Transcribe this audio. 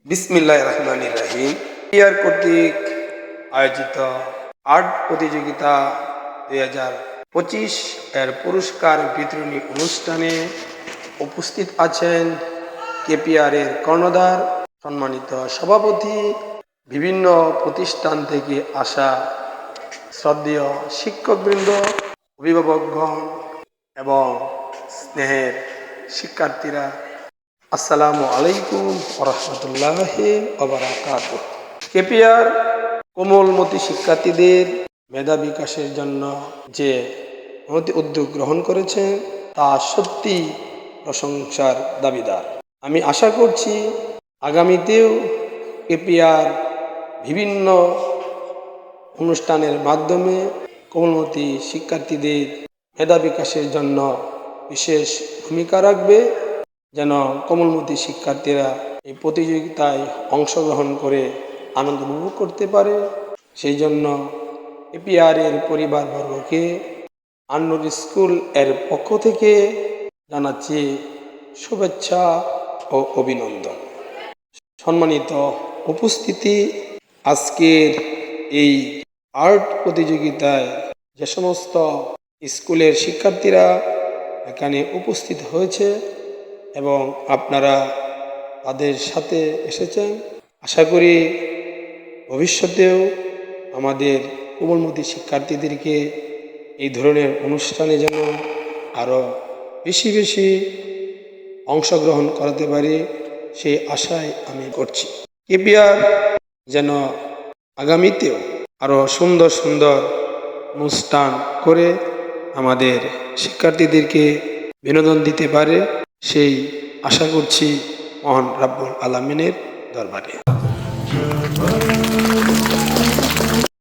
বিসমিল্লাহির রহমানির রহিম। পিয়ার কর্তৃক আয়োজিত আর্ট প্রতিযোগিতা 2025 এর পুরস্কার বিতরণী অনুষ্ঠানে উপস্থিত আছেন কেপিআর এর কর্ণধার, সম্মানিত সভাপতি, বিভিন্ন প্রতিষ্ঠান থেকে আসা শ্রদ্ধেয় শিক্ষকবৃন্দ, অভিভাবকগণ এবং স্নেহের শিক্ষার্থীরা। আসসালামু আলাইকুম রহমতুল্লাহি ওয়া বারাকাতুহু। কেপিআর কোমলমতি শিক্ষার্থীদের মেধা বিকাশের জন্য যে উদ্যোগ গ্রহণ করেছে তা সত্যি প্রশংসার দাবিদার। আমি আশা করছি আগামীতেও কেপিআর বিভিন্ন অনুষ্ঠানের মাধ্যমে কোমলমতি শিক্ষার্থীদের মেধা বিকাশের জন্য বিশেষ ভূমিকা রাখবে, যেন কোমলমতি শিক্ষার্থীরা এই প্রতিযোগিতায় অংশগ্রহণ করে আনন্দ উপভোগ করতে পারে। সেই জন্য কেপিআর এর পরিবারবর্গকে আন্নুর স্কুল এর পক্ষ থেকে জানাচ্ছি শুভেচ্ছা ও অভিনন্দন। সম্মানিত উপস্থিতি, আজকের এই আর্ট প্রতিযোগিতায় যে সমস্ত স্কুলের শিক্ষার্থীরা এখানে উপস্থিত হয়েছে এবং আপনারা তাদের সাথে এসেছেন, আশা করি ভবিষ্যতেও আমাদের কোমলমতি শিক্ষার্থীদেরকে এই ধরনের অনুষ্ঠানে যেন আরও বেশি বেশি অংশগ্রহণ করাতে পারি, সেই আশায় আমি করছি। কেপিআর যেন আগামীতেও আরও সুন্দর সুন্দর অনুষ্ঠান করে আমাদের শিক্ষার্থীদেরকে বিনোদন দিতে পারে, সেই আশা করছি মহান রাব্বুল আলামিনের দরবারে।